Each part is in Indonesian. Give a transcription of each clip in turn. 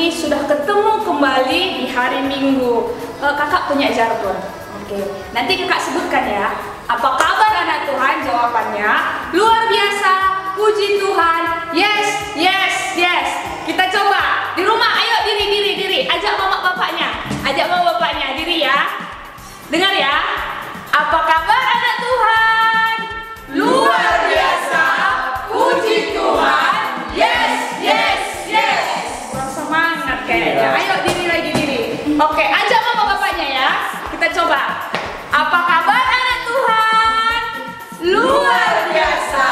ini sudah ketemu kembali di hari Minggu. Kakak punya jargon. Oke, nanti kakak sebutkan ya. Apa kabar anak Tuhan? Jawabannya luar biasa, puji Tuhan, yes, yes, yes. Kita coba di rumah, ayo diri, ajak mama bapaknya, diri ya. Dengar ya. Apa kabar anak Tuhan? Luar biasa, puji Tuhan, yes, yes, yes. Kurang semangat kayaknya. Ayo diri. Oke, ajak mama bapaknya ya. Kita coba. Apa kabar anak Tuhan? Luar biasa,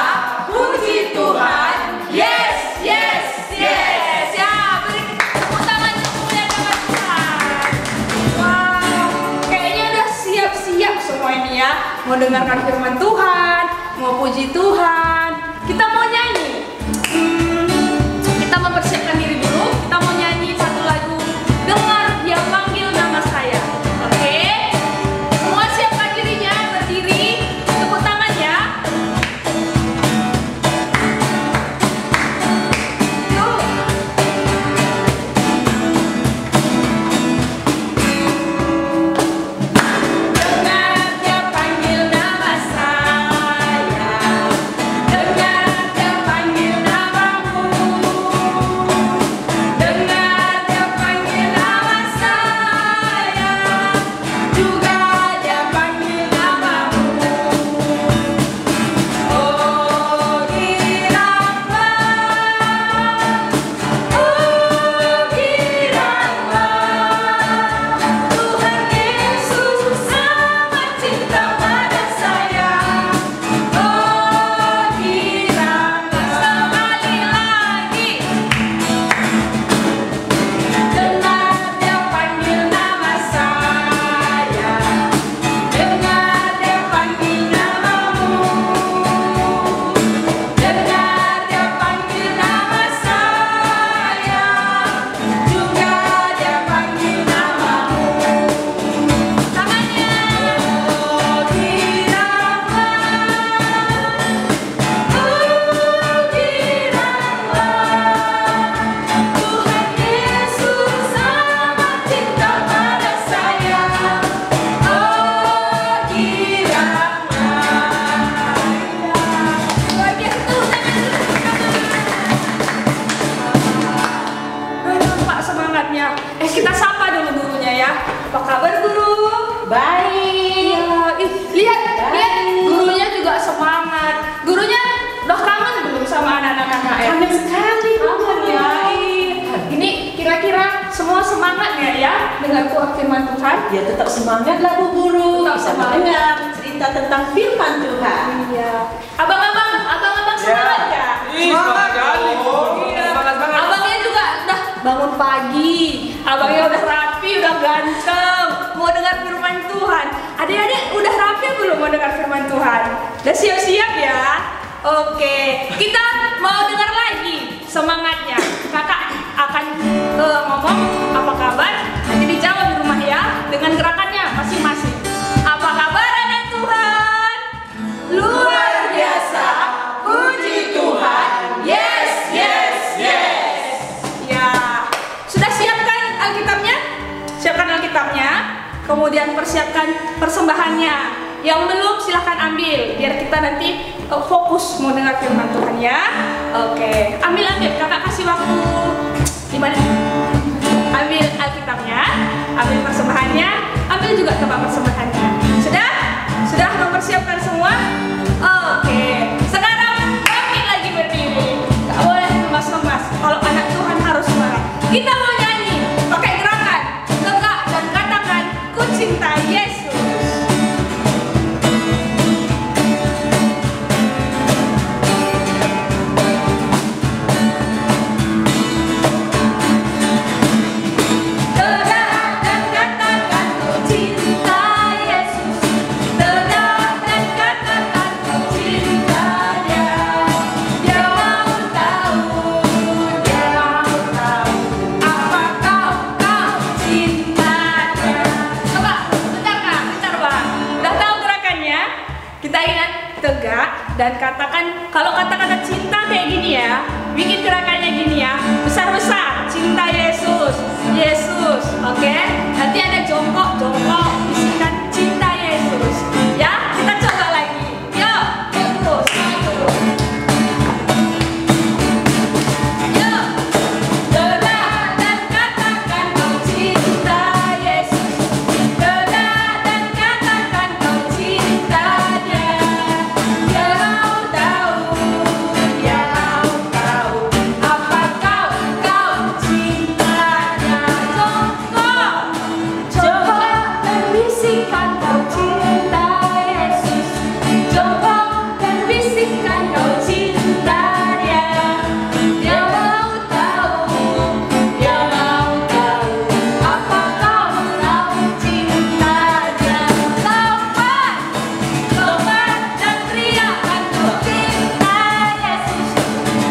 puji Tuhan, yes, yes, yes. Ya, beri tepuk tangan untuk memuliakan Tuhan. Wow, kayaknya udah siap-siap semua ini ya. Mau dengarkan firman Tuhan, mau puji Tuhan. Kita mau nyanyi. Kita mempersiapkan diri dulu. Kita mau nyanyi satu lagu. Dengar Dia panggil nama saya. Oke? Semua siapkan dirinya, berdiri. Tepuk tangan ya. Yuk. Dengar Dia panggil nama saya. Dengar Dia panggil namamu. Dengar Dia panggil nama saya. Juga Dia panggil namamu. Oh giranglah, Tuhan Yesus amat cinta pada saya. Oh giranglah, sekali lagi. Dengar Dia panggil nama saya. Dengar Dia panggil namamu. Dengar Dia panggil nama saya. Juga Dia panggil namamu. Tangannya. Oh giranglah, Tuhan Yesus amat cinta pada saya. Oh giranglah. Bagian tuh nampak semangatnya. Kita sapa dulu gurunya ya. Apa kabar guru? Baik. Ya, lihat gurunya juga semangat. Gurunya udah kangen belum sama anak-anak KKN? Kangen sekali Kangen ya. Ini kira-kira semua semangat nggak ya dengan firman Tuhan? Ya tetap semangat lah Bu Guru. Tetap Bisa semangat. mendengar cerita tentang firman Tuhan. Iya. Abang-abang semangat nggak? Semangat kali. Iya. Semangat banget. Abangnya juga udah bangun pagi. Abangnya udah rapi, udah ganteng. Mau dengar firman Tuhan. Adik-adik udah rapi belum mau dengar firman Tuhan? Udah siap-siap ya? Oke, kita mau dengar lagi semangatnya. Kakak akan ngomong apa kabar. Nanti dijawab di rumah ya dengan gerakannya masing-masing. Apa kabar anak Tuhan? Luar biasa, puji Tuhan. Yes, yes, yes. Ya, sudah siapkan Alkitabnya? Siapkan Alkitabnya. Kemudian persiapkan persembahannya. Yang belum silahkan ambil biar kita nanti fokus mau dengar firman Tuhan ya. Oke, ambil kakak kasih waktu. Gimana? Ambil Alkitabnya, ambil persembahannya, ambil juga tempat persembahannya. Sudah mempersiapkan semua? Oke, sekarang bangkit lagi berdiri. Gak boleh lemas-lemas. Kalau anak Tuhan harus semangat. Kita mau nyanyi pakai gerakan tegak dan katakan ku cinta Yesus. Tegak dan katakan ku cinta Yesus. Tegak dan katakan ku cinta Dia. Dia mau tahu apakah kau cinta Dia. Coba bentar Kak, bentar Bang. Udah tahu gerakannya? Kita ingat tegak dan katakan, kalau kata-kata cinta kayak gini ya, bikin gerakannya gini ya, besar-besar cinta Yesus. Yesus. Oke, nanti ada jongkok, bisikan cinta Yesus. Ya, kita coba lagi. Yuk, terus, maju. Yuk, dengar dan katakan kau cinta Yesus. Dengar dan katakan kau cinta Dia. Dia mau tahu, dia mau tahu apa kau cintanya. Jongkok dan bisikan kau cinta Yesus. Jongkok dan bisikan kau cinta Dia. Dia mau tahu apa kau cintanya. Lompat dan teriakan kau cinta Yesus.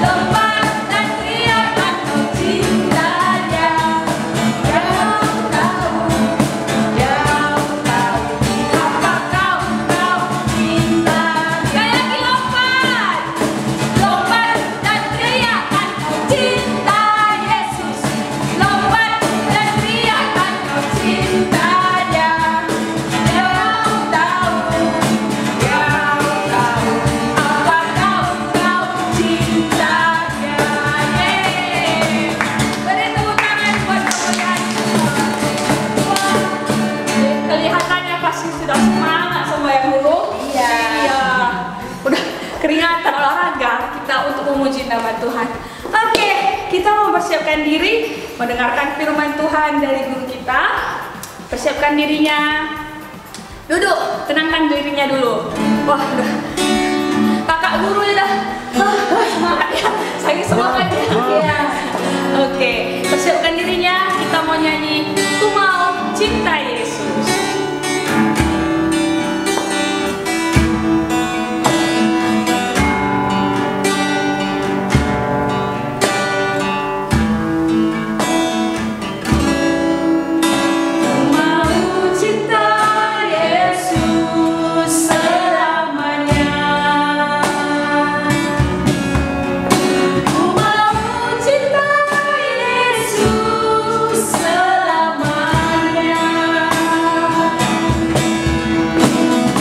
Lompat dan teriakan kau cinta Dia. Dia mau tahu apa kau cinta. Sekali lagi lompat dan teriakan kau cinta Yesus. Lompat dan teriakan kau cinta Dia. Dia mau tahu apa kau cintanya. Beri tepuk tangan buat kalian. Wah, kelihatannya pasti sudah semangat semua yang dulu. Iya. Udah keringatan olahraga kita untuk memuji nama Tuhan. Oke, kita mau persiapkan diri mendengarkan firman Tuhan dari guru kita. Persiapkan dirinya. Duduk, tenangkan dirinya dulu. Wah, udah. Kakak guru udah semangat ya. Saking semangatnya. Iya. Oke, persiapkan dirinya. Kita mau nyanyi Ku Mau Cinta Yesus. Mau cinta Yesus selamanya. Ku mau cinta Yesus selamanya.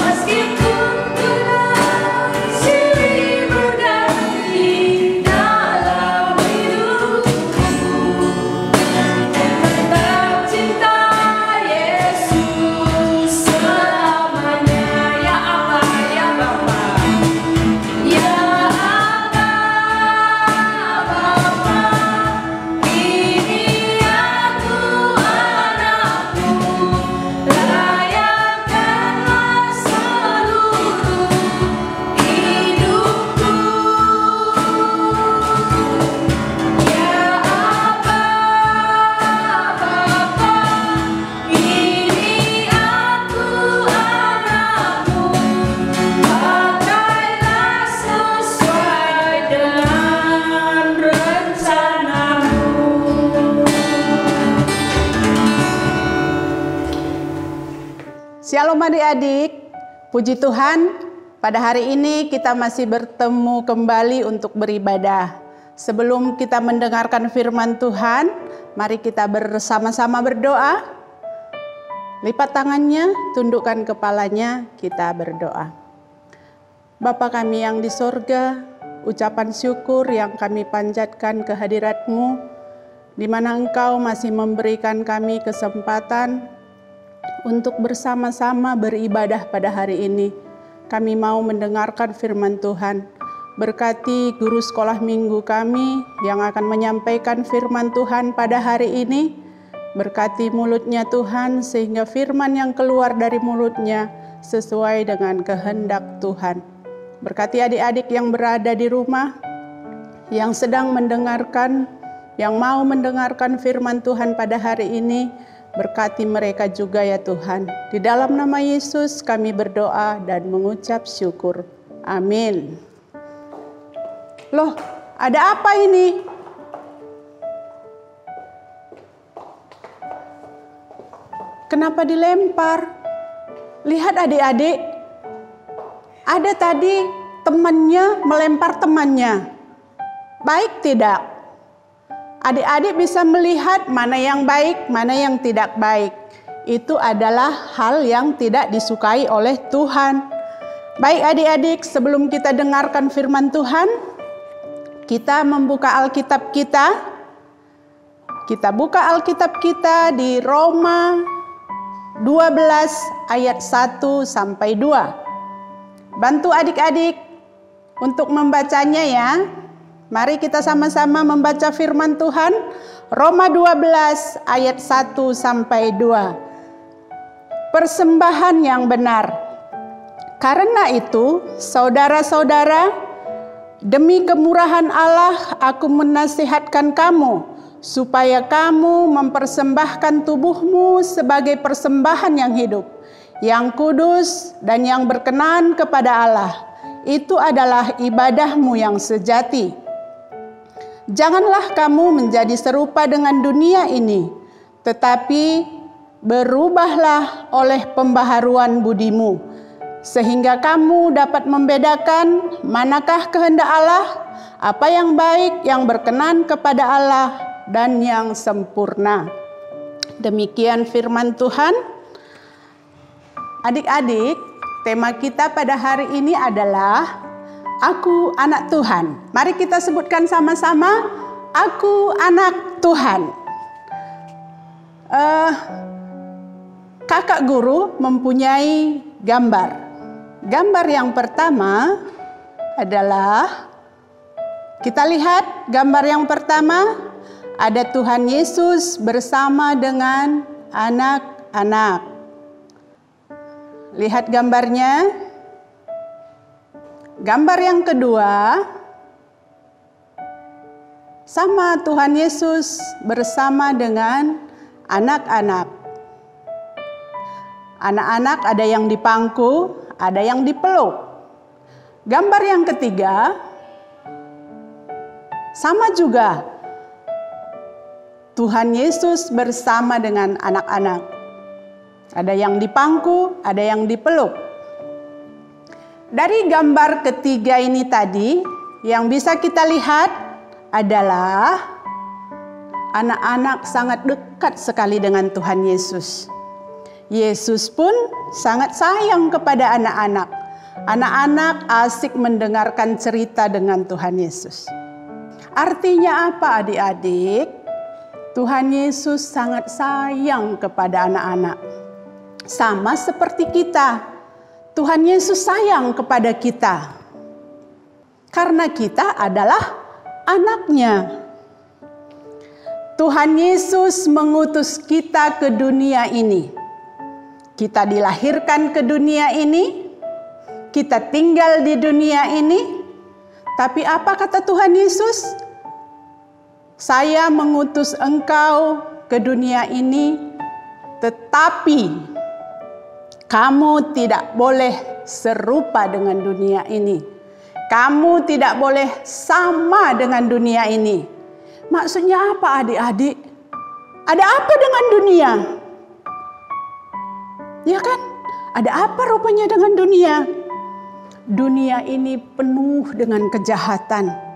Meskipun dunia silih berganti dalam hidupku, tetap cinta Yesus selamanya. Ya Allah, ya Bapa, ya Bapa, ini aku anakmu, layakkanlah seluruh hidupku. Ya Bapa, ini aku anakmu, pakailah sesuai dengan rencanamu. Shalom adik-adik, puji Tuhan, pada hari ini kita masih bertemu kembali untuk beribadah. Sebelum kita mendengarkan firman Tuhan, mari kita bersama-sama berdoa. Lipat tangannya, tundukkan kepalanya, kita berdoa. Bapa kami yang di sorga, ucapan syukur yang kami panjatkan kehadirat-Mu, di mana Engkau masih memberikan kami kesempatan untuk bersama-sama beribadah pada hari ini. Kami mau mendengarkan firman Tuhan. Berkati guru sekolah minggu kami yang akan menyampaikan firman Tuhan pada hari ini. Berkati mulutnya Tuhan sehingga firman yang keluar dari mulutnya sesuai dengan kehendak Tuhan. Berkati adik-adik yang berada di rumah, yang sedang mendengarkan, yang mau mendengarkan firman Tuhan pada hari ini. Berkati mereka juga ya Tuhan. Di dalam nama Yesus kami berdoa dan mengucap syukur. Amin. Loh, ada apa ini? Kenapa dilempar? Lihat adik-adik. Ada tadi temannya melempar temannya. Baik tidak? adik-adik bisa melihat mana yang baik, mana yang tidak baik. Itu adalah hal yang tidak disukai oleh Tuhan. Baik adik-adik, sebelum kita dengarkan firman Tuhan, kita membuka Alkitab kita. Kita buka Alkitab kita di Roma 12 ayat 1 sampai 2. Bantu adik-adik untuk membacanya ya. Mari kita sama-sama membaca firman Tuhan. Roma 12 ayat 1 sampai 2. Persembahan yang benar. Karena itu, saudara-saudara, demi kemurahan Allah aku menasihatkan kamu, supaya kamu mempersembahkan tubuhmu sebagai persembahan yang hidup, yang kudus dan yang berkenan kepada Allah. Itu adalah ibadahmu yang sejati. Janganlah kamu menjadi serupa dengan dunia ini, tetapi berubahlah oleh pembaharuan budimu, sehingga kamu dapat membedakan manakah kehendak Allah, apa yang baik, yang berkenan kepada Allah, dan yang sempurna. Demikian firman Tuhan. Adik-adik, tema kita pada hari ini adalah Aku anak Tuhan. Mari kita sebutkan sama-sama, Aku anak Tuhan. Kakak guru mempunyai gambar. Gambar yang pertama adalah, kita lihat gambar yang pertama, ada Tuhan Yesus bersama dengan anak-anak. Lihat gambarnya. Gambar yang kedua, sama Tuhan Yesus bersama dengan anak-anak. Anak-anak ada yang dipangku, ada yang dipeluk. Gambar yang ketiga, sama juga Tuhan Yesus bersama dengan anak-anak. Ada yang dipangku, ada yang dipeluk. Dari gambar ketiga ini tadi, yang bisa kita lihat adalah anak-anak sangat dekat sekali dengan Tuhan Yesus. Yesus pun sangat sayang kepada anak-anak. Anak-anak asik mendengarkan cerita dengan Tuhan Yesus. Artinya apa adik-adik? Tuhan Yesus sangat sayang kepada anak-anak. Sama seperti kita. Tuhan Yesus sayang kepada kita. Karena kita adalah anaknya. Tuhan Yesus mengutus kita ke dunia ini. Kita dilahirkan ke dunia ini. Kita tinggal di dunia ini. Tapi apa kata Tuhan Yesus? Saya mengutus engkau ke dunia ini, tetapi kamu tidak boleh serupa dengan dunia ini. Kamu tidak boleh sama dengan dunia ini. Maksudnya apa adik-adik? Ada apa dengan dunia? Ya kan? Ada apa rupanya dengan dunia? Dunia ini penuh dengan kejahatan.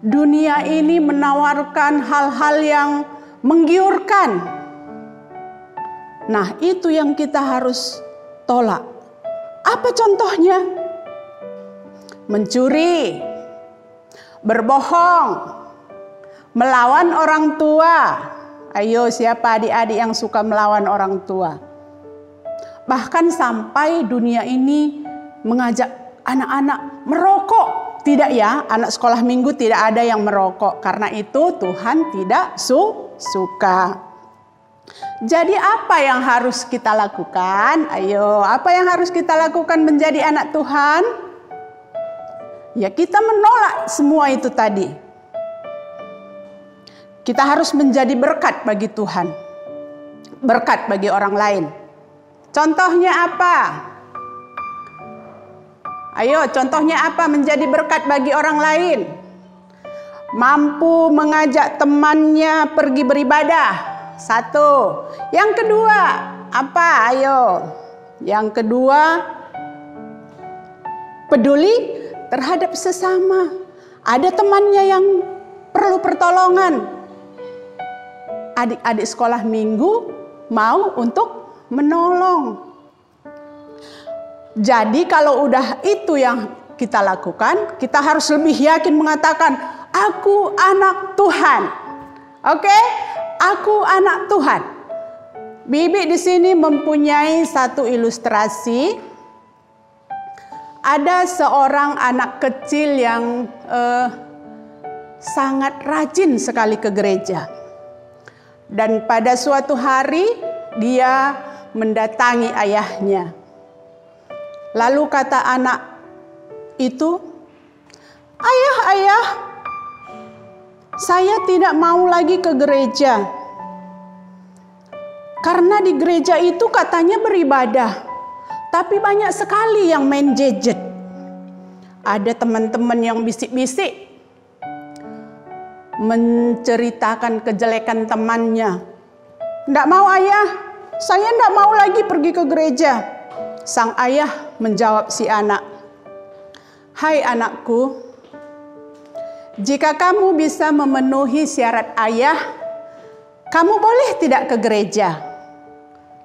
Dunia ini menawarkan hal-hal yang menggiurkan. Nah, itu yang kita harus tolak. Apa contohnya? Mencuri, berbohong, melawan orang tua. Ayo, siapa adik-adik yang suka melawan orang tua? Bahkan sampai dunia ini mengajak anak-anak merokok. Tidak ya, anak sekolah minggu tidak ada yang merokok. Karena itu Tuhan tidak suka. Jadi apa yang harus kita lakukan? Ayo, apa yang harus kita lakukan menjadi anak Tuhan? Ya, kita menolak semua itu tadi. Kita harus menjadi berkat bagi Tuhan. Berkat bagi orang lain. Contohnya apa? Ayo, contohnya apa menjadi berkat bagi orang lain? Mampu mengajak temannya pergi beribadah. Satu. Yang kedua, apa? Ayo. Yang kedua, peduli terhadap sesama. Ada temannya yang perlu pertolongan. adik-adik sekolah minggu mau untuk menolong. Jadi kalau udah itu yang kita lakukan, kita harus lebih yakin mengatakan, aku anak Tuhan. Oke? Aku anak Tuhan. Bibi di sini mempunyai satu ilustrasi. Ada seorang anak kecil yang sangat rajin sekali ke gereja. Dan pada suatu hari dia mendatangi ayahnya. Lalu kata anak itu, "Ayah, ayah, saya tidak mau lagi ke gereja. Karena di gereja itu katanya beribadah, tapi banyak sekali yang main gadget. Ada teman-teman yang bisik-bisik menceritakan kejelekan temannya. Tidak mau ayah, saya tidak mau lagi pergi ke gereja." Sang ayah menjawab si anak, "Hai anakku, jika kamu bisa memenuhi syarat ayah, kamu boleh tidak ke gereja."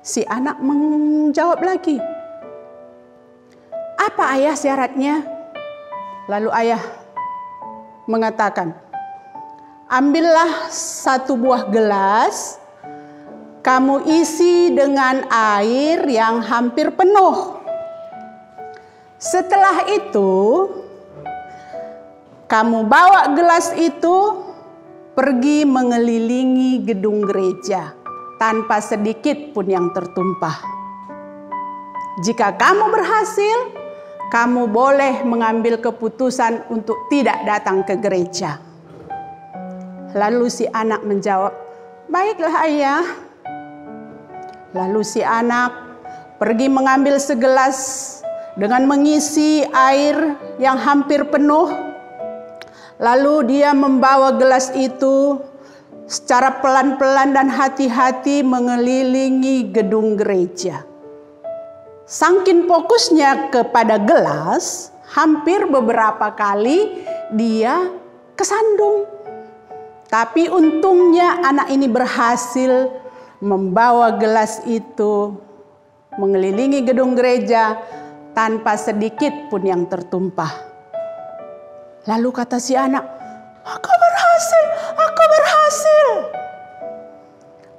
Si anak menjawab lagi, "Apa ayah syaratnya?" Lalu ayah mengatakan, "Ambillah satu buah gelas, kamu isi dengan air yang hampir penuh. Setelah itu, kamu bawa gelas itu pergi mengelilingi gedung gereja tanpa sedikit pun yang tertumpah. Jika kamu berhasil, kamu boleh mengambil keputusan untuk tidak datang ke gereja." Lalu si anak menjawab, "Baiklah ayah." Lalu si anak pergi mengambil segelas dengan mengisi air yang hampir penuh. Lalu dia membawa gelas itu secara pelan-pelan dan hati-hati mengelilingi gedung gereja. Saking fokusnya kepada gelas, hampir beberapa kali dia kesandung. Tapi untungnya anak ini berhasil membawa gelas itu mengelilingi gedung gereja tanpa sedikit pun yang tertumpah. Lalu kata si anak, "Aku berhasil, aku berhasil."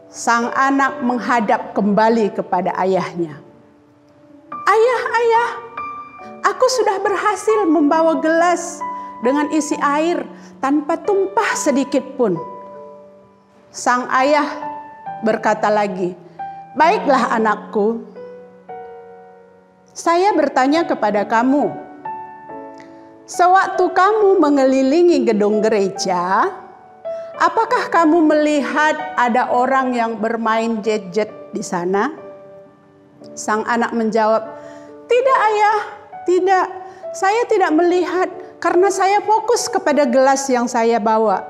Sang anak menghadap kembali kepada ayahnya. "Ayah, ayah, aku sudah berhasil membawa gelas dengan isi air tanpa tumpah sedikit pun." Sang ayah berkata lagi, "Baiklah anakku, saya bertanya kepada kamu, sewaktu kamu mengelilingi gedung gereja, apakah kamu melihat ada orang yang bermain gadget di sana?" Sang anak menjawab, "Tidak ayah, tidak. Saya tidak melihat karena saya fokus kepada gelas yang saya bawa."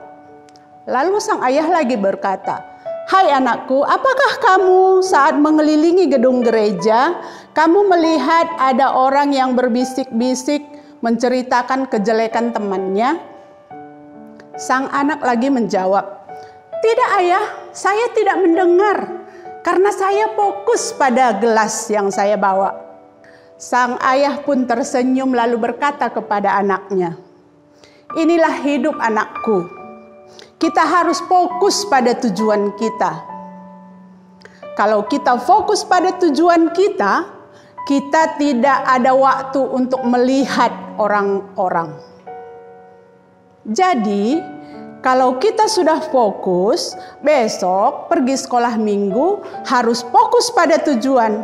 Lalu sang ayah lagi berkata, "Hai anakku, apakah kamu saat mengelilingi gedung gereja, kamu melihat ada orang yang berbisik-bisik menceritakan kejelekan temannya?" Sang anak lagi menjawab, "Tidak ayah, saya tidak mendengar karena saya fokus pada gelas yang saya bawa." Sang ayah pun tersenyum lalu berkata kepada anaknya, "Inilah hidup anakku. Kita harus fokus pada tujuan kita. Kalau kita fokus pada tujuan kita, kita tidak ada waktu untuk melihat orang-orang. Jadi, kalau kita sudah fokus, besok pergi sekolah minggu harus fokus pada tujuan.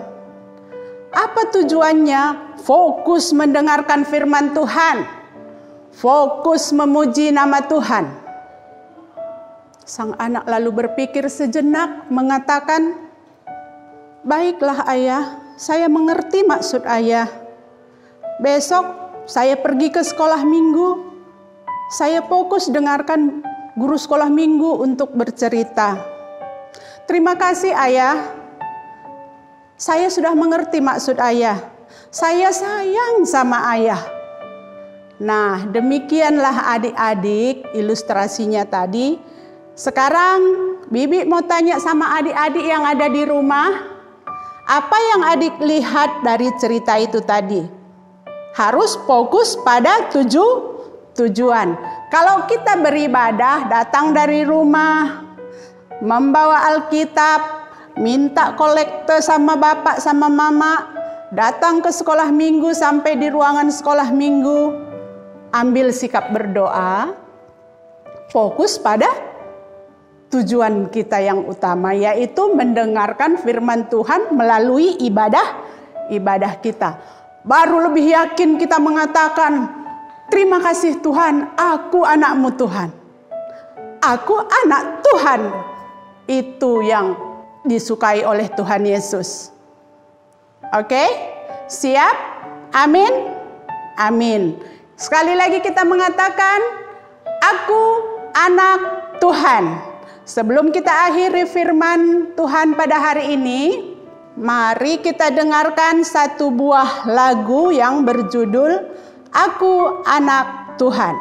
Apa tujuannya? Fokus mendengarkan firman Tuhan. Fokus memuji nama Tuhan." Sang anak lalu berpikir sejenak mengatakan, "Baiklah ayah, saya mengerti maksud ayah. Besok saya pergi ke sekolah minggu. Saya fokus dengarkan guru sekolah minggu untuk bercerita. Terima kasih ayah. Saya sudah mengerti maksud ayah. Saya sayang sama ayah." Nah, demikianlah adik-adik ilustrasinya tadi. Sekarang Bibi mau tanya sama adik-adik yang ada di rumah, apa yang adik lihat dari cerita itu tadi? Harus fokus pada tujuan. Kalau kita beribadah, datang dari rumah, membawa Alkitab, minta kolekte sama bapak sama mama, datang ke sekolah minggu sampai di ruangan sekolah minggu, ambil sikap berdoa, fokus pada tujuan kita yang utama, yaitu mendengarkan firman Tuhan melalui ibadah kita. Baru lebih yakin kita mengatakan, terima kasih Tuhan, aku anakmu Tuhan. Aku anak Tuhan. Itu yang disukai oleh Tuhan Yesus. Oke? Siap? Amin? Amin. Sekali lagi kita mengatakan, aku anak Tuhan. Sebelum kita akhiri firman Tuhan pada hari ini, mari kita dengarkan satu buah lagu yang berjudul Aku Anak Tuhan.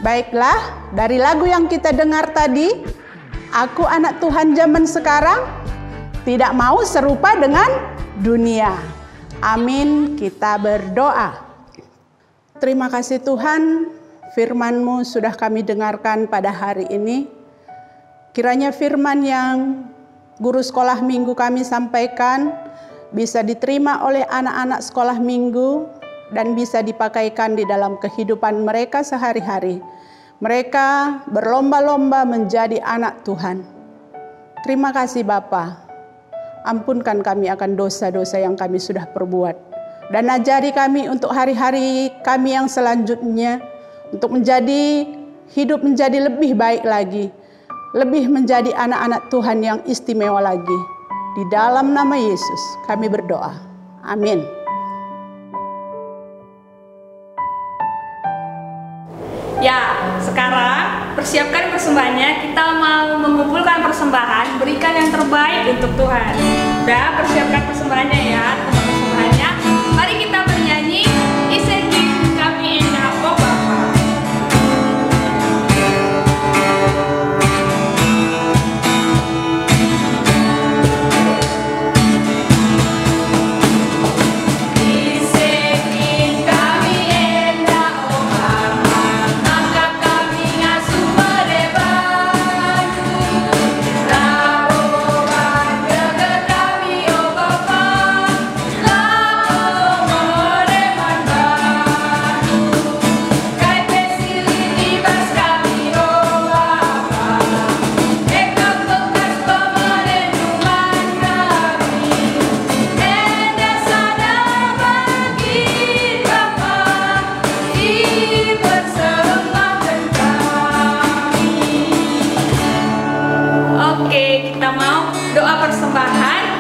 Baiklah, dari lagu yang kita dengar tadi, aku anak Tuhan zaman sekarang, tidak mau serupa dengan dunia. Amin, kita berdoa. Terima kasih Tuhan, firman-Mu sudah kami dengarkan pada hari ini. Kiranya firman yang guru sekolah minggu kami sampaikan bisa diterima oleh anak-anak sekolah minggu dan bisa dipakaikan di dalam kehidupan mereka sehari-hari. Mereka berlomba-lomba menjadi anak Tuhan. Terima kasih Bapa. Ampunkan kami akan dosa-dosa yang kami sudah perbuat. Dan ajari kami untuk hari-hari kami yang selanjutnya, untuk hidup menjadi lebih baik lagi. Lebih menjadi anak-anak Tuhan yang istimewa lagi. Di dalam nama Yesus kami berdoa. Amin. Ya, sekarang persiapkan persembahannya. Kita mau mengumpulkan persembahan, berikan yang terbaik untuk Tuhan. Udah, persiapkan persembahannya ya, tempat persembahannya. Mari kita bernyanyi Iseki Kami Endah Oh Bapa.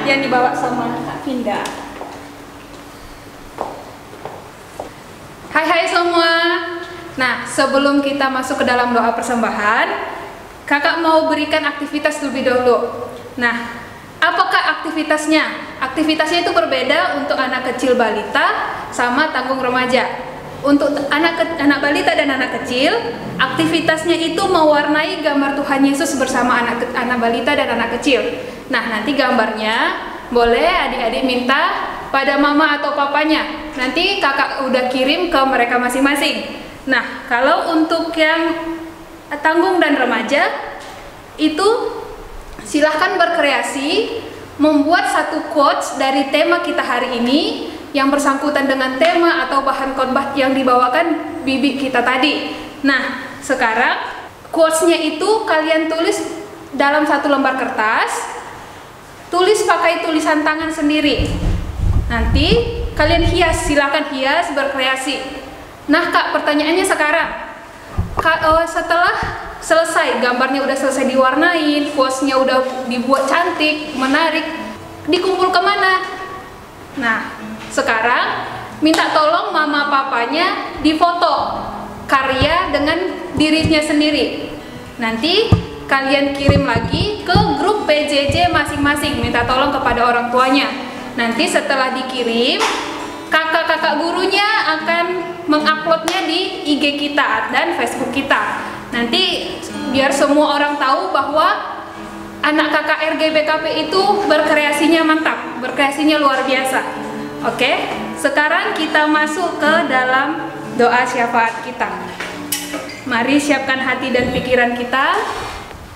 Yang dibawa sama Kak Vinda. Hai semua. Nah, sebelum kita masuk ke dalam doa persembahan, kakak mau berikan aktivitas lebih dahulu. Nah, apakah aktivitasnya? Aktivitasnya itu berbeda untuk anak kecil balita sama tanggung remaja. untuk anak balita dan anak kecil, aktivitasnya itu mewarnai gambar Tuhan Yesus bersama anak balita dan anak kecil. Nah, nanti gambarnya boleh adik-adik minta pada mama atau papanya. Nanti kakak udah kirim ke mereka masing-masing. Nah, kalau untuk yang tanggung dan remaja, itu silahkan berkreasi membuat satu quotes dari tema kita hari ini yang bersangkutan dengan tema atau bahan khotbah yang dibawakan bibi kita tadi. Nah, sekarang quotes-nya itu kalian tulis dalam satu lembar kertas, tulis pakai tulisan tangan sendiri. Nanti kalian hias, silakan hias, berkreasi. Nah Kak, pertanyaannya sekarang, setelah selesai, gambarnya udah selesai diwarnain, quotes-nya udah dibuat cantik, menarik, dikumpul kemana? Nah, sekarang minta tolong mama papanya difoto karya dengan dirinya sendiri. Nanti kalian kirim lagi ke grup PJJ masing-masing, minta tolong kepada orang tuanya. Nanti setelah dikirim, kakak-kakak gurunya akan menguploadnya di IG kita dan Facebook kita. Nanti biar semua orang tahu bahwa anak KKR GBKP itu berkreasinya mantap, berkreasinya luar biasa. Oke, sekarang kita masuk ke dalam doa syafaat kita. Mari siapkan hati dan pikiran kita.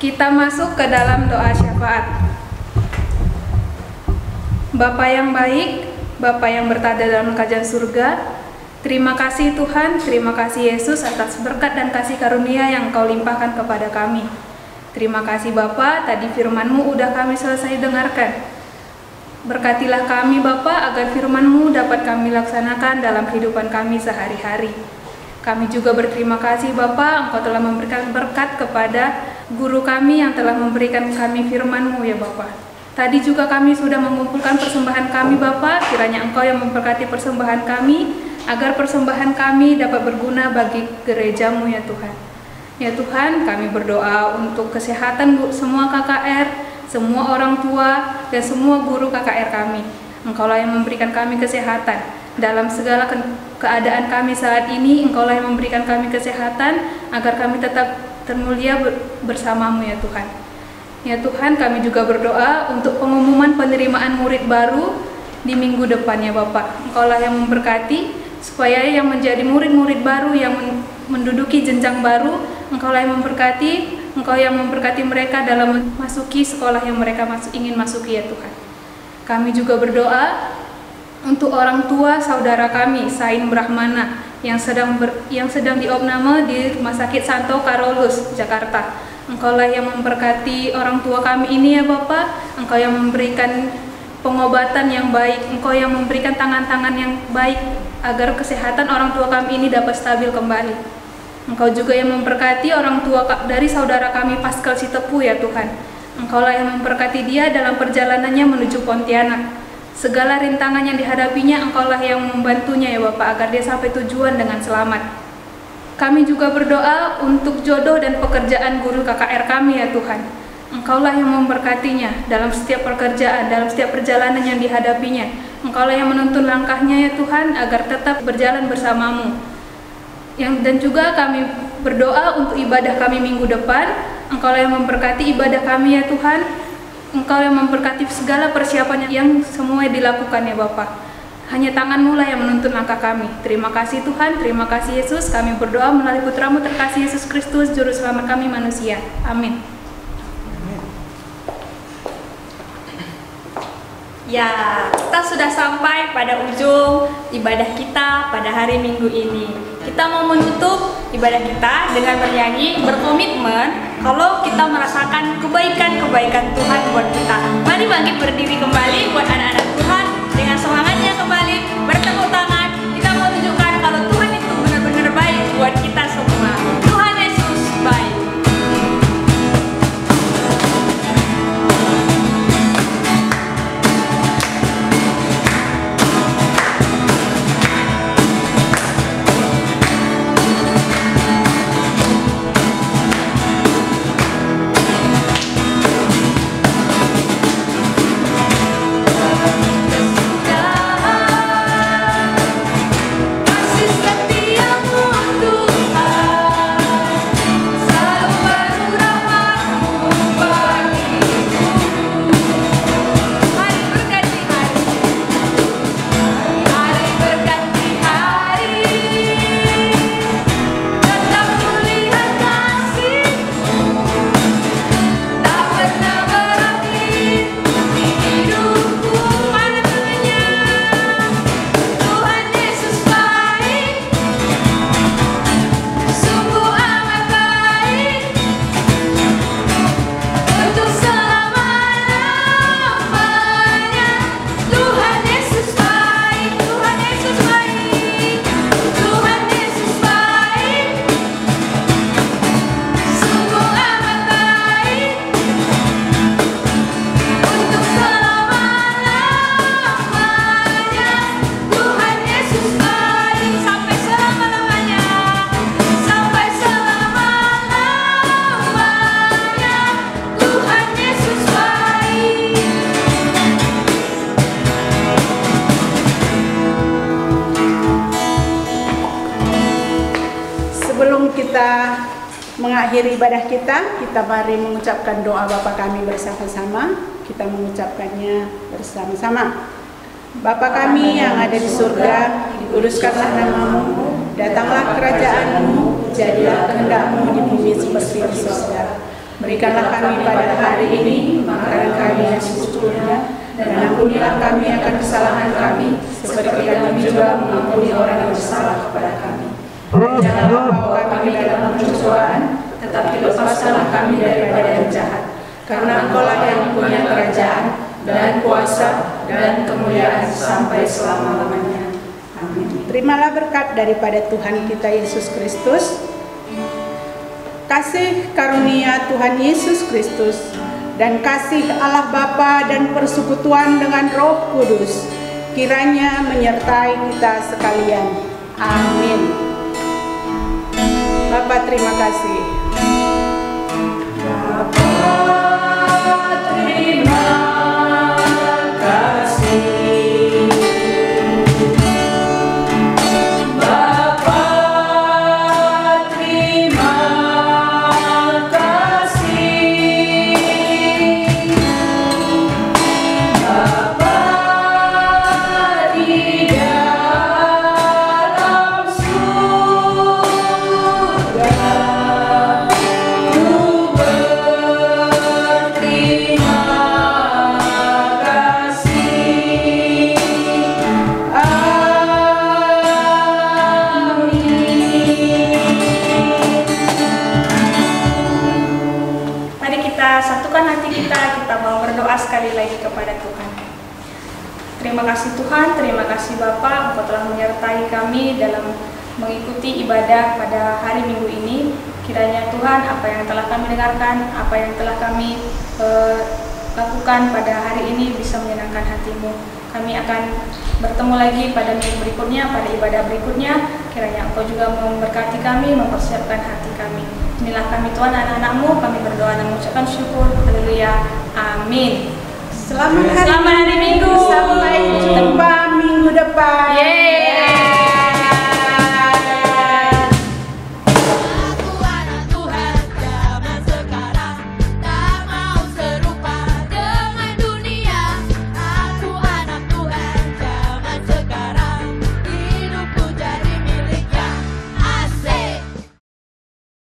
Kita masuk ke dalam doa syafaat. Bapa yang baik, Bapa yang bertada dalam kerajaan surga, terima kasih Tuhan, terima kasih Yesus atas berkat dan kasih karunia yang Engkau limpahkan kepada kami. Terima kasih Bapa, tadi firman-Mu udah kami selesai dengarkan. Berkatilah kami Bapa agar firman-Mu dapat kami laksanakan dalam kehidupan kami sehari-hari. Kami juga berterima kasih Bapa, Engkau telah memberikan berkat kepada guru kami yang telah memberikan kami firman-Mu ya Bapa. Tadi juga kami sudah mengumpulkan persembahan kami Bapa, kiranya Engkau yang memberkati persembahan kami, agar persembahan kami dapat berguna bagi gereja-Mu ya Tuhan. Ya Tuhan, kami berdoa untuk kesehatan semua KKR, semua orang tua, dan semua guru KKR kami. Engkaulah yang memberikan kami kesehatan. Dalam segala keadaan kami saat ini, Engkaulah yang memberikan kami kesehatan, agar kami tetap termulia bersama-Mu ya Tuhan. Ya Tuhan, kami juga berdoa untuk pengumuman penerimaan murid baru di minggu depan ya Bapak. Engkaulah yang memberkati, supaya yang menjadi murid-murid baru yang menduduki jenjang baru, Engkaulah yang memberkati, Engkau yang memberkati mereka dalam memasuki sekolah yang mereka ingin masuki ya Tuhan. Kami juga berdoa untuk orang tua saudara kami, Sain Brahmana, yang sedang diopname di Rumah Sakit Santo Karolus, Jakarta. Engkaulah yang memberkati orang tua kami ini ya Bapak. Engkau yang memberikan pengobatan yang baik, Engkau yang memberikan tangan-tangan yang baik agar kesehatan orang tua kami ini dapat stabil kembali. Engkau juga yang memberkati orang tua dari saudara kami Pascal Sitepu ya Tuhan. Engkaulah yang memberkati dia dalam perjalanannya menuju Pontianak. Segala rintangan yang dihadapinya, Engkaulah yang membantunya ya Bapak, agar dia sampai tujuan dengan selamat. Kami juga berdoa untuk jodoh dan pekerjaan guru KKR kami ya Tuhan. Engkaulah yang memberkatinya dalam setiap pekerjaan, dalam setiap perjalanan yang dihadapinya. Engkaulah yang menuntun langkahnya ya Tuhan, agar tetap berjalan bersama-Mu. Dan juga kami berdoa untuk ibadah kami minggu depan. Engkaulah yang memberkati ibadah kami ya Tuhan. Engkau yang memberkati segala persiapan yang semua dilakukan ya Bapak. Hanya tangan-Mu lah yang menuntun langkah kami. Terima kasih Tuhan, terima kasih Yesus. Kami berdoa melalui Putra-Mu terkasih Yesus Kristus, Juru Selamat kami manusia. Amin. Ya, kita sudah sampai pada ujung ibadah kita pada hari Minggu ini. Kita mau menutup ibadah kita dengan bernyanyi, berkomitmen kalau kita merasakan kebaikan-kebaikan Tuhan buat kita. Mari bangkit berdiri kembali buat anak-anak Tuhan dengan semangatnya kembali, bertepuk tangan. Kita mau tunjukkan kalau Tuhan itu benar-benar baik buat kita semua. Tuhan Yesus baik. mengakhiri ibadah kita mari mengucapkan doa Bapa kami bersama-sama. Kita mengucapkannya bersama-sama. Bapa kami yang ada di surga, dikuduskanlah namamu, datanglah kerajaanmu, jadilah kehendak-mu di bumi seperti di surga. Berikanlah kami pada hari ini makanan kami yang secukupnya, dan ampunilah kami akan kesalahan kami, seperti kami juga mengampuni orang yang bersalah kepada kami. Dan janganlah bawa kami dalam pencobaan, tetapi lepaskanlah kami daripada yang jahat. Karena Engkaulah yang punya kerajaan dan kuasa dan kemuliaan sampai selama-lamanya. Amin. Terimalah berkat daripada Tuhan kita Yesus Kristus, kasih karunia Tuhan Yesus Kristus, dan kasih Allah Bapa dan persekutuan dengan Roh Kudus kiranya menyertai kita sekalian. Amin. Bapa, terima kasih. Bapa, terima kasih. Bapa, terima kasih. Bapa di dalam surga, ku berterima kasih. Amin. Mari kita satukan hati kita mau berdoa sekali lagi kepada Tuhan. Terima kasih Tuhan, terima kasih Bapa, Engkau telah menyertai kami dalam mengikuti ibadah pada hari Minggu ini. Kiranya Tuhan, apa yang telah kami dengarkan, apa yang telah kami lakukan pada hari ini bisa menyenangkan hati-Mu. Kami akan bertemu lagi pada minggu berikutnya, pada ibadah berikutnya. Kiranya Engkau juga memberkati kami, mempersiapkan hati kami. Inilah kami Tuhan, anak-anak-Mu, kami berdoa dan mengucapkan syukur. Haleluya. Amin. Selamat hari Minggu. Sampai jumpa minggu depan. Yeay.